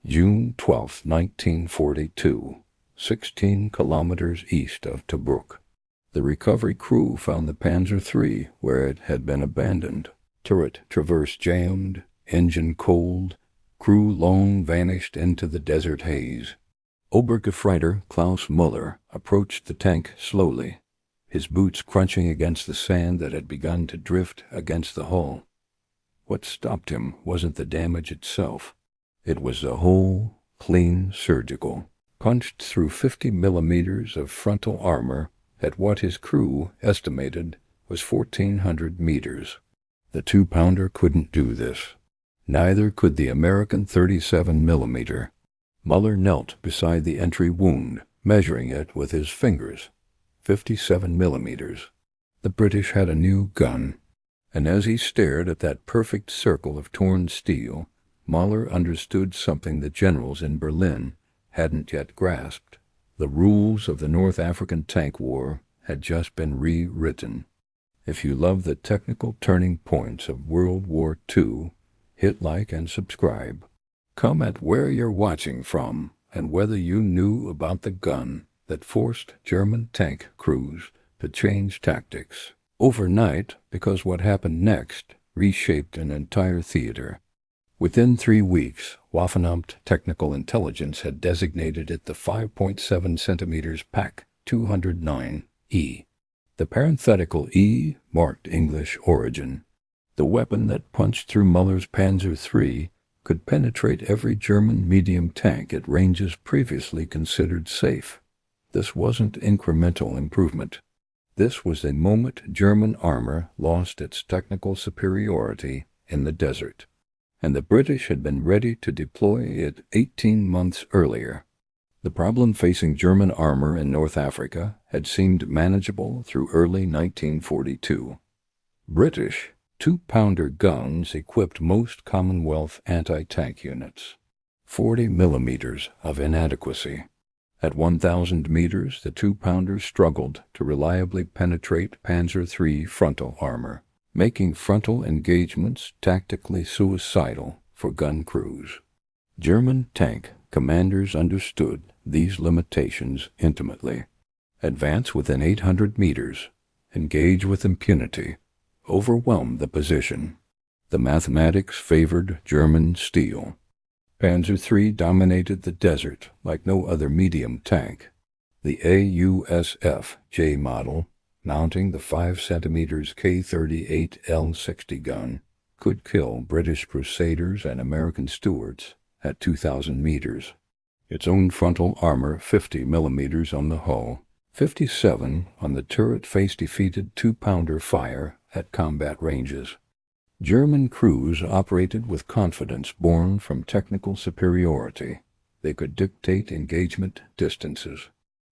June 12, 1942, 16 kilometers east of Tobruk. The recovery crew found the Panzer III where it had been abandoned. Turret traverse jammed, engine cold, crew long vanished into the desert haze. Obergefreiter Klaus Müller approached the tank slowly, his boots crunching against the sand that had begun to drift against the hull. What stopped him wasn't the damage itself. It was the hole, clean surgical, punched through 50 millimeters of frontal armor at what his crew estimated was 1,400 meters. The 2-pounder couldn't do this. Neither could the American 37 millimeter. Müller knelt beside the entry wound, measuring it with his fingers. 57 millimeters. The British had a new gun, and as he stared at that perfect circle of torn steel, Müller understood something the generals in Berlin hadn't yet grasped. The rules of the North African tank war had just been rewritten. If you love the technical turning points of World War II, hit like and subscribe. Come at where you're watching from and whether you knew about the gun that forced German tank crews to change tactics overnight, because what happened next reshaped an entire theater. Within 3 weeks, Waffenamt Technical Intelligence had designated it the 5.7 centimeters PaK 209E. The parenthetical E marked English origin. The weapon that punched through Müller's Panzer III could penetrate every German medium tank at ranges previously considered safe. This wasn't incremental improvement. This was the moment German armor lost its technical superiority in the desert, and the British had been ready to deploy it 18 months earlier. The problem facing German armor in North Africa had seemed manageable through early 1942. British 2-pounder guns equipped most Commonwealth anti-tank units. 40 millimeters of inadequacy. At 1,000 meters, the 2-pounders struggled to reliably penetrate Panzer III frontal armor, making frontal engagements tactically suicidal for gun crews. German tank commanders understood these limitations intimately. Advance within 800 meters, engage with impunity, overwhelm the position. The mathematics favored German steel. Panzer III dominated the desert like no other medium tank. The AUSF J model, mounting the 5 centimeters K38 L60 gun, could kill British Crusaders and American Stuarts at 2,000 meters. Its own frontal armor 50 millimeters on the hull, 57 on the turret faced defeated 2-pounder fire at combat ranges. German crews operated with confidence born from technical superiority. They could dictate engagement distances.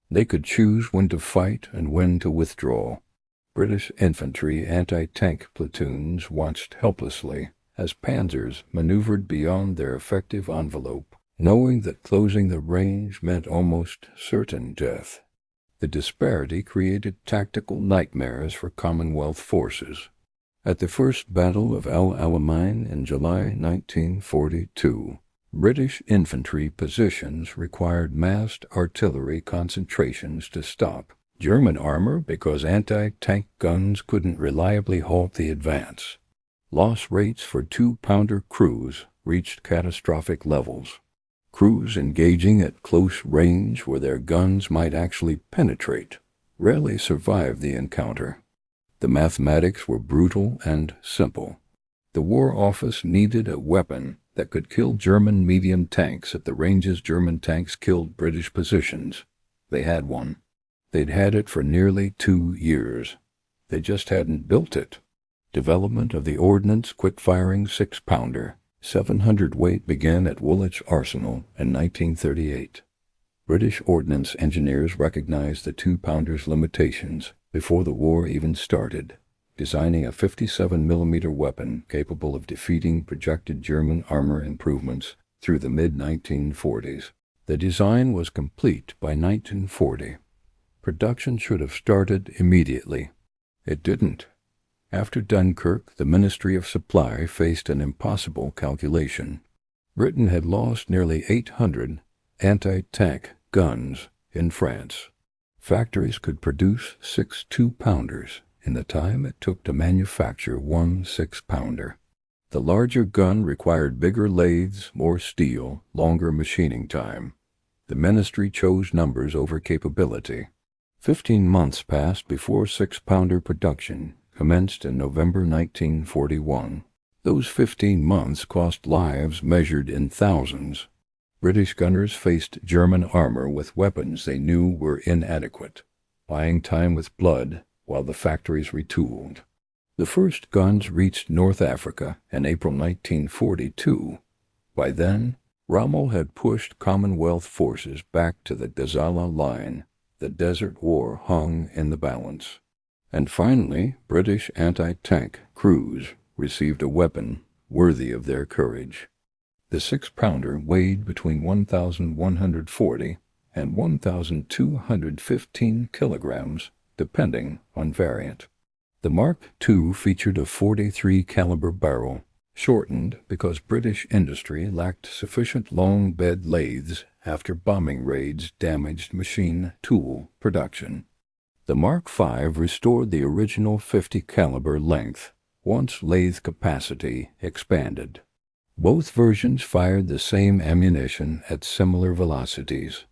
They could choose when to fight and when to withdraw. British infantry anti-tank platoons watched helplessly as panzers maneuvered beyond their effective envelope, knowing that closing the range meant almost certain death. The disparity created tactical nightmares for Commonwealth forces. At the First Battle of El Alamein in July 1942, British infantry positions required massed artillery concentrations to stop German armor because anti-tank guns couldn't reliably halt the advance. Loss rates for 2-pounder crews reached catastrophic levels. Crews engaging at close range where their guns might actually penetrate rarely survived the encounter. The mathematics were brutal and simple. The War Office needed a weapon that could kill German medium tanks at the ranges German tanks killed British positions. They had one. They'd had it for nearly 2 years. They just hadn't built it. Development of the Ordnance quick-firing 6-pounder, 700 weight began at Woolwich Arsenal in 1938. British ordnance engineers recognized the 2-pounder's limitations before the war even started, designing a 57 millimeter weapon capable of defeating projected German armor improvements through the mid-1940s. The design was complete by 1940. Production should have started immediately. It didn't. After Dunkirk, the Ministry of Supply faced an impossible calculation. Britain had lost nearly 800 anti-tank guns in France. Factories could produce 6 2-pounders in the time it took to manufacture one 6-pounder. The larger gun required bigger lathes, more steel, longer machining time. The ministry chose numbers over capability. 15 months passed before 6-pounder production commenced in November 1941. Those 15 months cost lives measured in thousands. British gunners faced German armor with weapons they knew were inadequate, buying time with blood while the factories retooled. The first guns reached North Africa in April 1942. By then, Rommel had pushed Commonwealth forces back to the Gazala line. The Desert War hung in the balance. And finally, British anti-tank crews received a weapon worthy of their courage. The 6-pounder weighed between 1,140 and 1,215 kilograms, depending on variant. The Mark II featured a .43 caliber barrel, shortened because British industry lacked sufficient long bed lathes after bombing raids damaged machine tool production. The Mark V restored the original .50 caliber length once lathe capacity expanded. Both versions fired the same ammunition at similar velocities.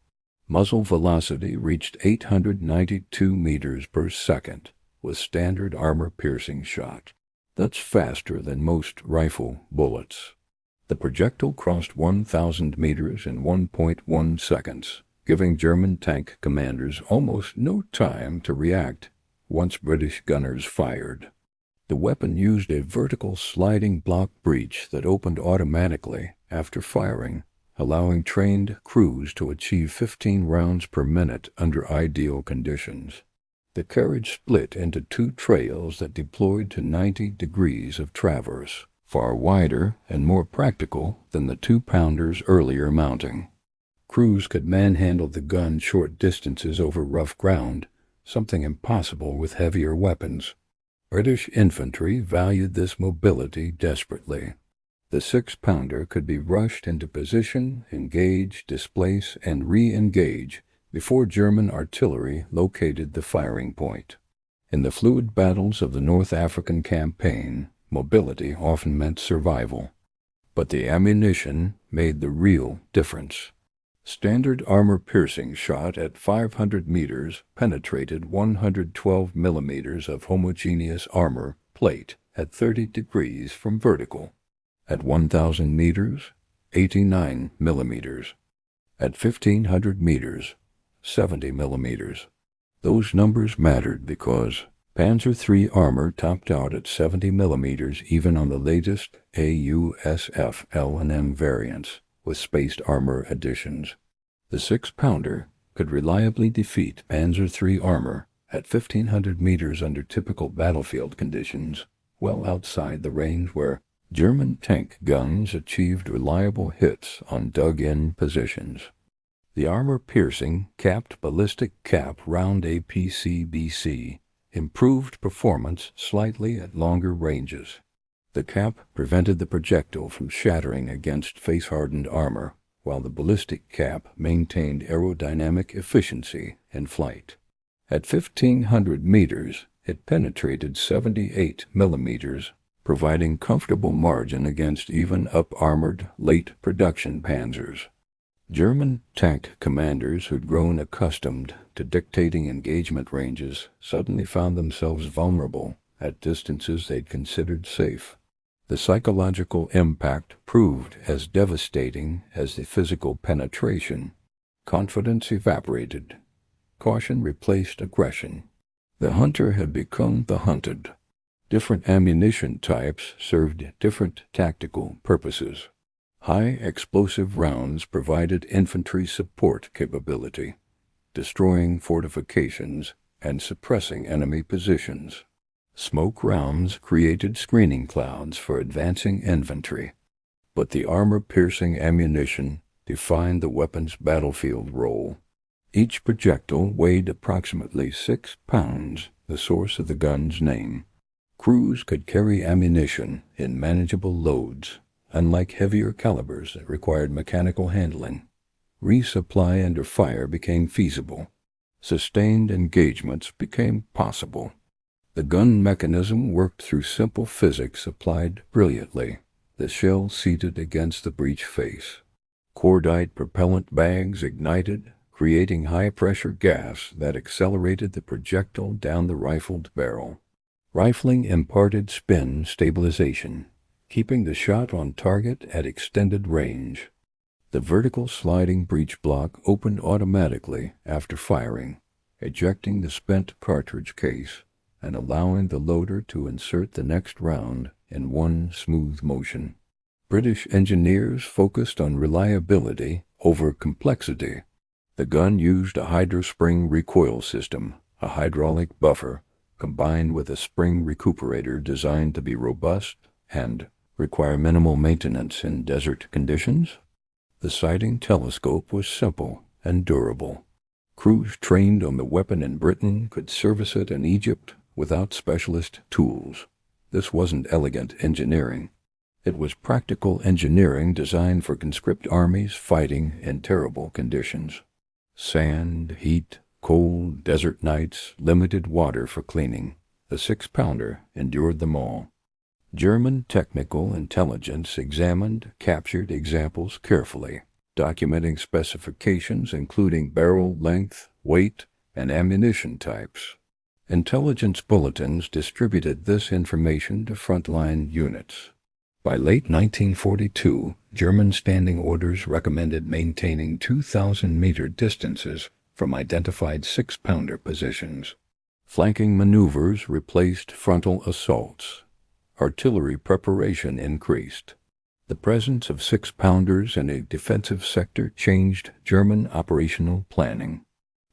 Muzzle velocity reached 892 meters per second with standard armor-piercing shot. That's faster than most rifle bullets. The projectile crossed 1,000 meters in 1.1 seconds, giving German tank commanders almost no time to react once British gunners fired. The weapon used a vertical sliding block breech that opened automatically after firing, allowing trained crews to achieve 15 rounds per minute under ideal conditions. The carriage split into 2 trails that deployed to 90 degrees of traverse, far wider and more practical than the 2-pounder's earlier mounting. Crews could manhandle the gun short distances over rough ground, something impossible with heavier weapons. British infantry valued this mobility desperately. The 6-pounder could be rushed into position, engage, displace, and re-engage before German artillery located the firing point. In the fluid battles of the North African campaign, mobility often meant survival. But the ammunition made the real difference. Standard armor-piercing shot at 500 meters penetrated 112 millimeters of homogeneous armor plate at 30 degrees from vertical. At 1,000 meters, 89 millimeters. At 1,500 meters, 70 millimeters. Those numbers mattered because Panzer III armor topped out at 70 millimeters even on the latest AUSF L&M variants with spaced armor additions. The 6-pounder could reliably defeat Panzer III armor at 1,500 meters under typical battlefield conditions, well outside the range where German tank guns achieved reliable hits on dug-in positions. The armor-piercing capped ballistic cap round APC-BC improved performance slightly at longer ranges. The cap prevented the projectile from shattering against face-hardened armor, while the ballistic cap maintained aerodynamic efficiency in flight. At 1,500 meters, it penetrated 78 millimeters, providing comfortable margin against even up-armored late-production panzers. German tank commanders who'd grown accustomed to dictating engagement ranges suddenly found themselves vulnerable at distances they'd considered safe. The psychological impact proved as devastating as the physical penetration. Confidence evaporated. Caution replaced aggression. The hunter had become the hunted. Different ammunition types served different tactical purposes. High explosive rounds provided infantry support capability, destroying fortifications and suppressing enemy positions. Smoke rounds created screening clouds for advancing infantry, but the armor-piercing ammunition defined the weapon's battlefield role. Each projectile weighed approximately 6 pounds, the source of the gun's name. Crews could carry ammunition in manageable loads, unlike heavier calibers that required mechanical handling. Resupply under fire became feasible. Sustained engagements became possible. The gun mechanism worked through simple physics applied brilliantly, the shell seated against the breech face. Cordite propellant bags ignited, creating high-pressure gas that accelerated the projectile down the rifled barrel. Rifling imparted spin stabilization, keeping the shot on target at extended range. The vertical sliding breech block opened automatically after firing, ejecting the spent cartridge case and allowing the loader to insert the next round in one smooth motion. British engineers focused on reliability over complexity. The gun used a hydrospring recoil system, a hydraulic buffer, combined with a spring recuperator designed to be robust and require minimal maintenance in desert conditions. The sighting telescope was simple and durable. Crews trained on the weapon in Britain could service it in Egypt without specialist tools. This wasn't elegant engineering. It was practical engineering designed for conscript armies fighting in terrible conditions. Sand, heat, cold, desert nights, limited water for cleaning. The 6-pounder endured them all. German technical intelligence examined captured examples carefully, documenting specifications including barrel length, weight, and ammunition types. Intelligence bulletins distributed this information to frontline units. By late 1942, German standing orders recommended maintaining 2,000-meter distances from identified 6-pounder positions. Flanking maneuvers replaced frontal assaults. Artillery preparation increased. The presence of 6-pounders in a defensive sector changed German operational planning.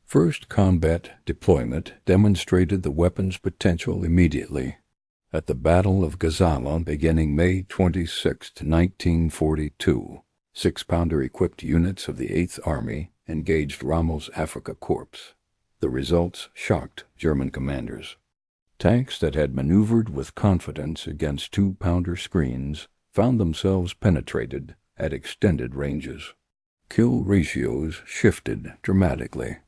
First combat deployment demonstrated the weapon's potential immediately. At the Battle of Gazala beginning May 26, 1942, 6-pounder equipped units of the 8th Army engaged Rommel's Afrika Korps. The results shocked German commanders. Tanks that had maneuvered with confidence against 2-pounder screens found themselves penetrated at extended ranges. Kill ratios shifted dramatically.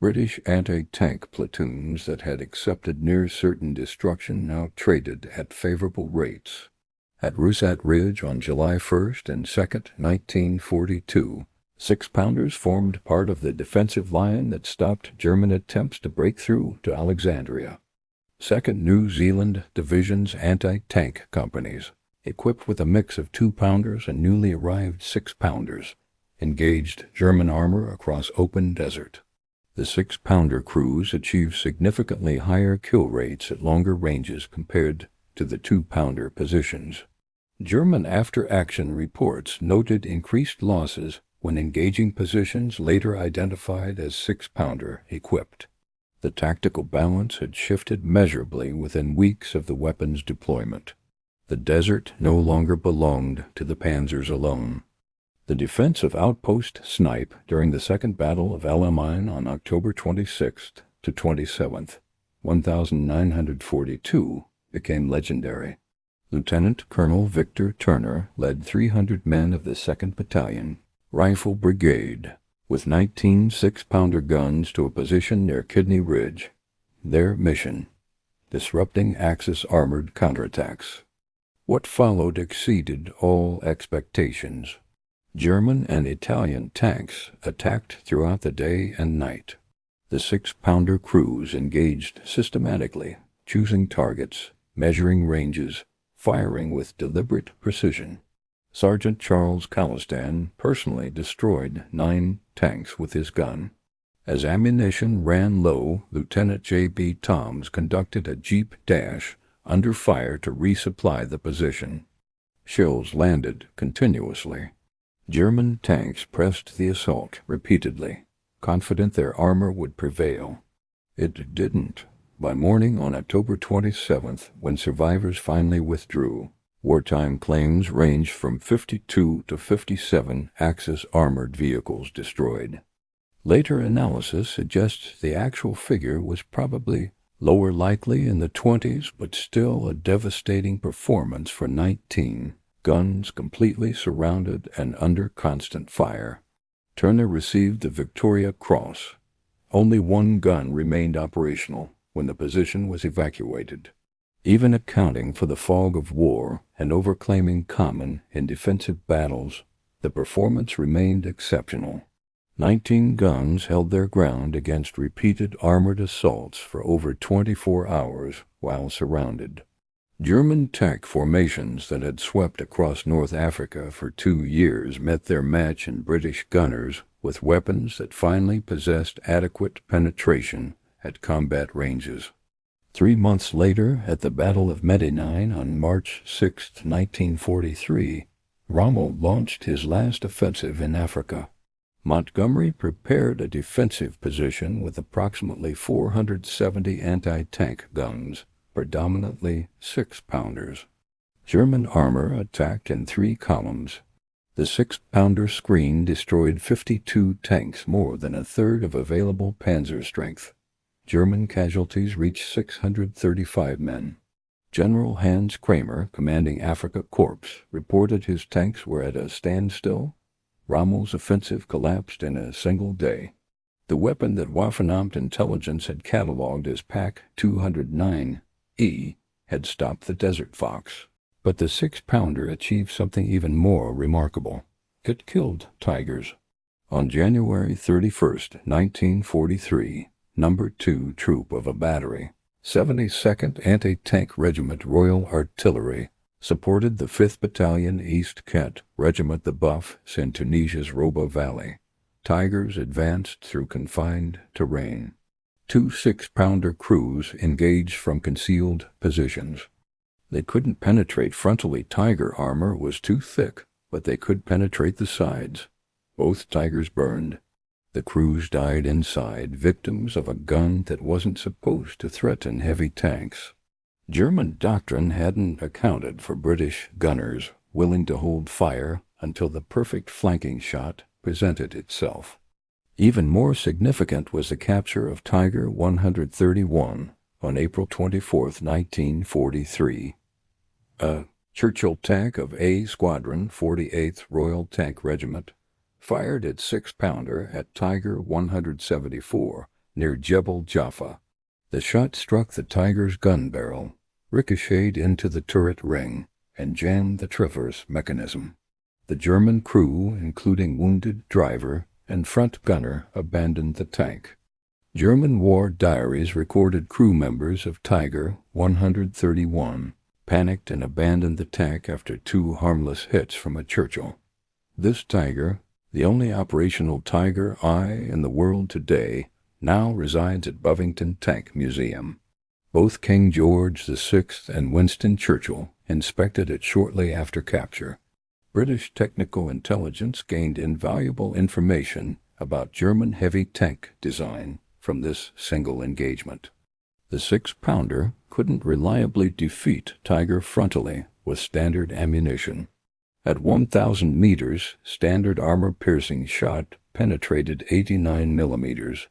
British anti-tank platoons that had accepted near-certain destruction now traded at favorable rates. At Rusat Ridge on July 1st and 2nd, 1942, 6-pounders formed part of the defensive line that stopped German attempts to break through to Alexandria. 2nd New Zealand Division's anti-tank companies, equipped with a mix of 2-pounders and newly arrived 6-pounders, engaged German armor across open desert. The 6-pounder crews achieved significantly higher kill rates at longer ranges compared to the 2-pounder positions. German after-action reports noted increased losses when engaging positions later identified as 6-pounder equipped. The tactical balance had shifted measurably within weeks of the weapon's deployment. The desert no longer belonged to the panzers alone. The defense of Outpost Snipe during the Second Battle of El Alamein on October 26th to 27th, 1942, became legendary. Lieutenant Colonel Victor Turner led 300 men of the 2nd Battalion, Rifle Brigade, with 19 6-pounder guns to a position near Kidney Ridge. Their mission: disrupting Axis armored counterattacks. What followed exceeded all expectations. German and Italian tanks attacked throughout the day and night. The 6-pounder crews engaged systematically, choosing targets, measuring ranges, firing with deliberate precision. Sergeant Charles Callistan personally destroyed 9 tanks with his gun. As ammunition ran low, Lieutenant J.B. Toms conducted a jeep dash under fire to resupply the position. Shells landed continuously. German tanks pressed the assault repeatedly, confident their armor would prevail. It didn't. By morning on October 27th, when survivors finally withdrew, wartime claims ranged from 52 to 57 Axis armored vehicles destroyed. Later analysis suggests the actual figure was probably lower, likely in the 20s, but still a devastating performance for 19 guns completely surrounded and under constant fire. Turner received the Victoria Cross. Only one gun remained operational when the position was evacuated. Even accounting for the fog of war and overclaiming common in defensive battles, the performance remained exceptional. 19 guns held their ground against repeated armored assaults for over 24 hours while surrounded. German tank formations that had swept across North Africa for 2 years met their match in British gunners with weapons that finally possessed adequate penetration at combat ranges. 3 months later, at the Battle of Medellin on March 6, 1943, Rommel launched his last offensive in Africa. Montgomery prepared a defensive position with approximately 470 anti-tank guns, predominantly 6-pounders. German armor attacked in 3 columns. The 6-pounder screen destroyed 52 tanks, more than a third of available panzer strength. German casualties reached 635 men. General Hans Kramer, commanding Afrika Korps, reported his tanks were at a standstill. Rommel's offensive collapsed in a single day. The weapon that Waffenamt intelligence had catalogued as Pak 209E had stopped the Desert Fox. But the 6-pounder achieved something even more remarkable. It killed Tigers. On January 31, 1943, No. 2 Troop of a Battery, 72nd Anti-Tank Regiment Royal Artillery, supported the 5th Battalion East Kent Regiment the Buffs in Tunisia's Roba Valley. Tigers advanced through confined terrain. 2 6-pounder crews engaged from concealed positions. They couldn't penetrate frontally. Tiger armor was too thick, but they could penetrate the sides. Both Tigers burned. The crews died inside, victims of a gun that wasn't supposed to threaten heavy tanks. German doctrine hadn't accounted for British gunners willing to hold fire until the perfect flanking shot presented itself. Even more significant was the capture of Tiger 131 on April 24, 1943. A Churchill tank of A Squadron, 48th Royal Tank Regiment, fired its 6-pounder at Tiger 174 near Jebel Jaffa. The shot struck the Tiger's gun barrel, ricocheted into the turret ring, and jammed the traverse mechanism. The German crew, including wounded driver and front gunner, abandoned the tank. German war diaries recorded crew members of Tiger 131 panicked and abandoned the tank after 2 harmless hits from a Churchill. This Tiger, the only operational Tiger I in the world today, now resides at Bovington Tank Museum. Both King George VI and Winston Churchill inspected it shortly after capture. British technical intelligence gained invaluable information about German heavy tank design from this single engagement. The 6-pounder couldn't reliably defeat Tiger frontally with standard ammunition. At 1,000 meters, standard armor-piercing shot penetrated 89 millimeters.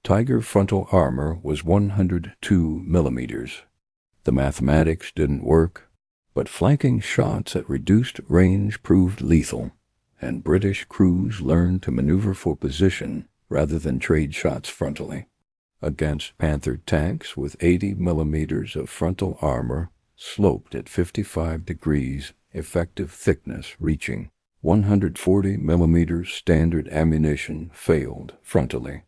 Tiger frontal armor was 102 millimeters. The mathematics didn't work, but flanking shots at reduced range proved lethal, and British crews learned to maneuver for position rather than trade shots frontally. Against Panther tanks with 80 millimeters of frontal armor sloped at 55 degrees, effective thickness reaching 140 millimeters, standard ammunition failed frontally.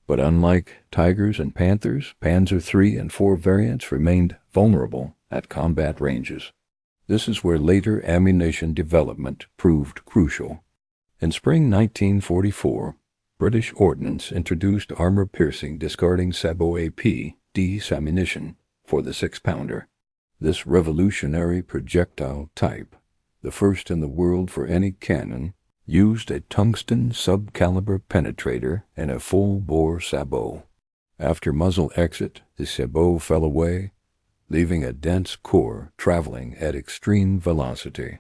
But unlike Tigers and Panthers, Panzer III and IV variants remained vulnerable at combat ranges. This is where later ammunition development proved crucial. In spring 1944, British Ordnance introduced armor-piercing discarding sabot AP-10 ammunition for the 6-pounder. This revolutionary projectile type, the first in the world for any cannon, used a tungsten sub-caliber penetrator and a full-bore sabot. After muzzle exit, the sabot fell away, leaving a dense core traveling at extreme velocity.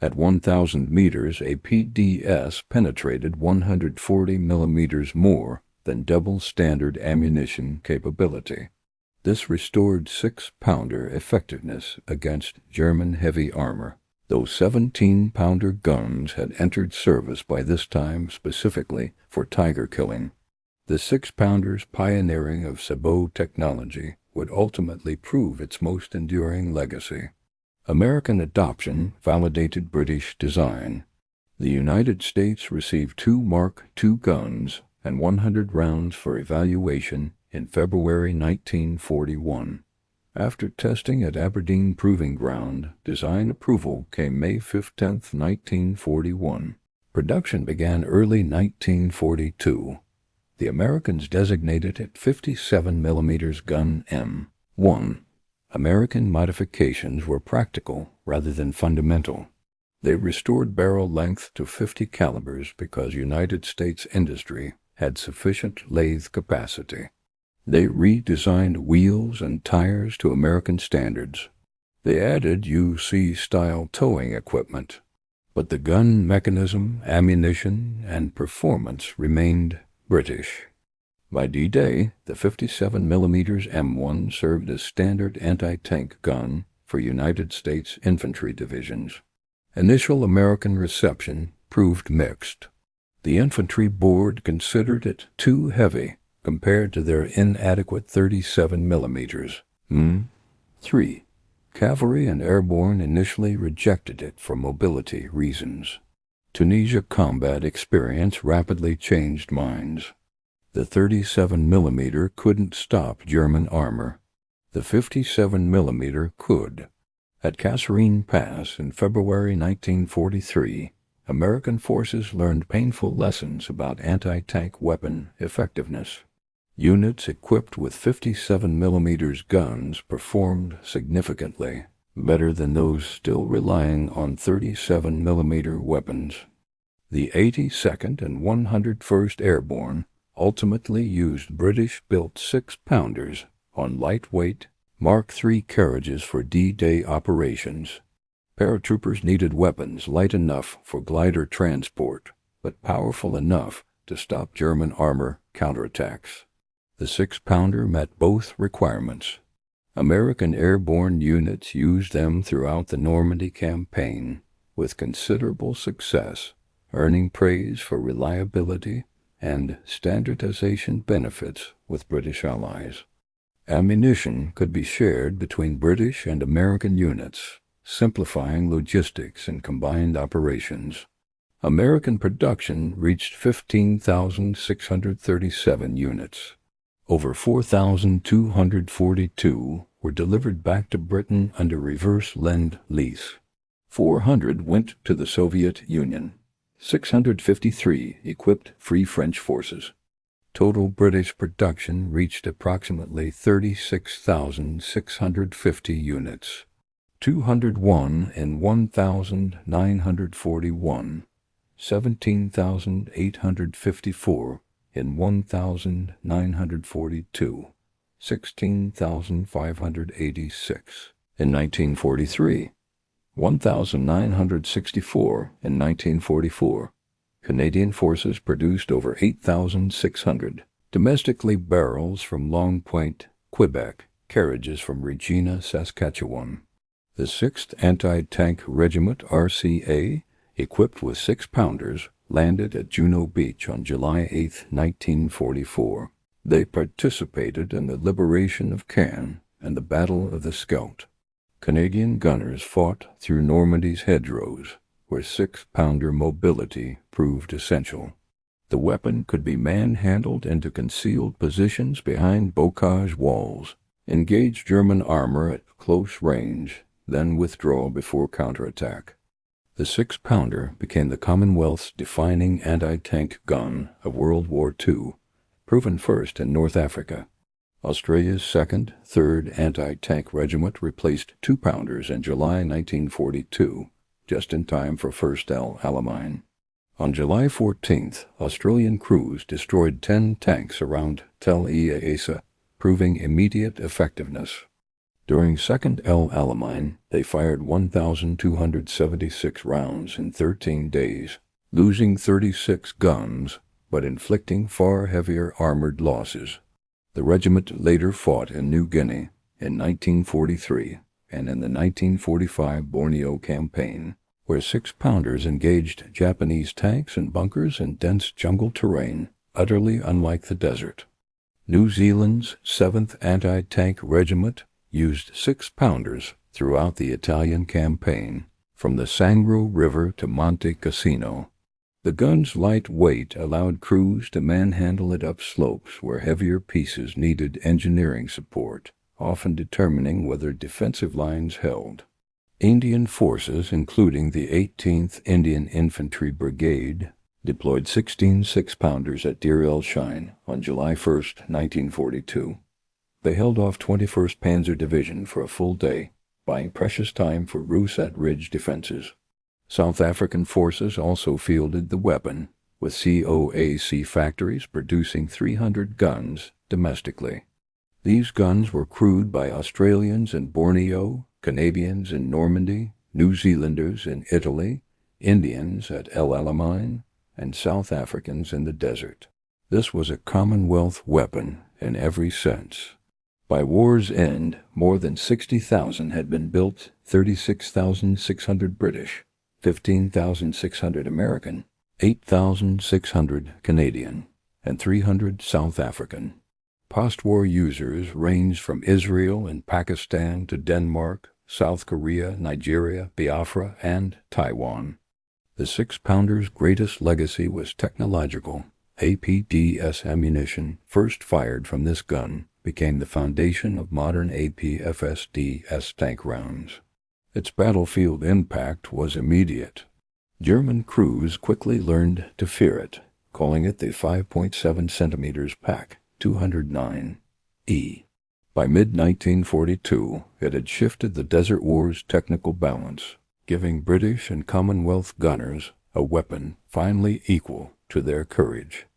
At 1,000 meters, a PDS penetrated 140 millimeters more than double standard ammunition capability. This restored 6-pounder effectiveness against German heavy armor. Those 17-pounder guns had entered service by this time specifically for tiger killing. The 6-pounder's pioneering of sabot technology would ultimately prove its most enduring legacy. American adoption validated British design. The United States received 2 Mark II guns and 100 rounds for evaluation in February 1941. After testing at Aberdeen Proving Ground, design approval came May 15, 1941. Production began early 1942. The Americans designated it 57 mm gun M1. American modifications were practical rather than fundamental. They restored barrel length to 50 calibers because United States industry had sufficient lathe capacity. They redesigned wheels and tires to American standards. They added UC-style towing equipment, but the gun mechanism, ammunition, and performance remained British. By D-Day, the 57 mm M1 served as standard anti-tank gun for United States infantry divisions. Initial American reception proved mixed. The infantry board considered it too heavy compared to their inadequate 37 mm M3. Cavalry and airborne initially rejected it for mobility reasons. Tunisia combat experience rapidly changed minds. The 37 mm couldn't stop German armor. The 57 mm could. At Kasserine Pass in February 1943, American forces learned painful lessons about anti-tank weapon effectiveness. Units equipped with 57 mm guns performed significantly better than those still relying on 37 mm weapons. The 82nd and 101st Airborne ultimately used British-built 6-pounders on lightweight Mark III carriages for D-Day operations. Paratroopers needed weapons light enough for glider transport, but powerful enough to stop German armor counterattacks. The 6-pounder met both requirements. American airborne units used them throughout the Normandy campaign with considerable success, earning praise for reliability and standardization benefits with British allies. Ammunition could be shared between British and American units, simplifying logistics and combined operations. American production reached 15,637 units. Over 4,242 were delivered back to Britain under reverse Lend-Lease. 400 went to the Soviet Union. 653 equipped Free French forces. Total British production reached approximately 36,650 units. 201 in 1,941, 17,854 in 1,942, 16,586 in 1943, 1,964 in 1944. Canadian forces produced over 8,600 domestically barrels from Long Point, Quebec, carriages from Regina, Saskatchewan. The 6th Anti-Tank Regiment RCA, equipped with 6-pounders, landed at Juno Beach on July 8, 1944. They participated in the liberation of Caen and the Battle of the Scheldt. Canadian gunners fought through Normandy's hedgerows, where 6-pounder mobility proved essential. The weapon could be manhandled into concealed positions behind bocage walls, engage German armor at close range, then withdraw before counterattack. The 6-pounder became the Commonwealth's defining anti-tank gun of World War II, proven first in North Africa. Australia's 2nd, 3rd Anti-Tank Regiment replaced 2-pounders in July 1942, just in time for First El Alamein. On July 14th, Australian crews destroyed 10 tanks around Tel Essa, proving immediate effectiveness. During Second El Alamein, they fired 1,276 rounds in 13 days, losing 36 guns, but inflicting far heavier armored losses. The regiment later fought in New Guinea in 1943 and in the 1945 Borneo campaign, where 6-pounders engaged Japanese tanks and bunkers in dense jungle terrain, utterly unlike the desert. New Zealand's 7th Anti-Tank Regiment used 6-pounders throughout the Italian campaign, from the Sangro River to Monte Cassino. The gun's light weight allowed crews to manhandle it up slopes where heavier pieces needed engineering support, often determining whether defensive lines held. Indian forces, including the 18th Indian Infantry Brigade, deployed 16 6-pounders at Deir el-Shine on July 1, 1942. They held off 21st Panzer Division for a full day, buying precious time for Rusat Ridge defenses. South African forces also fielded the weapon, with COAC factories producing 300 guns domestically. These guns were crewed by Australians in Borneo, Canadians in Normandy, New Zealanders in Italy, Indians at El Alamein, and South Africans in the desert. This was a Commonwealth weapon in every sense. By war's end, more than 60,000 had been built, 36,600 British, 15,600 American, 8,600 Canadian, and 300 South African. Post-war users ranged from Israel and Pakistan to Denmark, South Korea, Nigeria, Biafra, and Taiwan. The 6-pounder's greatest legacy was technological. APDS ammunition, first fired from this gun, became the foundation of modern APFSDS tank rounds. Its battlefield impact was immediate. German crews quickly learned to fear it, calling it the 5.7 centimeters Pak 209E. By mid-1942, it had shifted the Desert War's technical balance, giving British and Commonwealth gunners a weapon finally equal to their courage.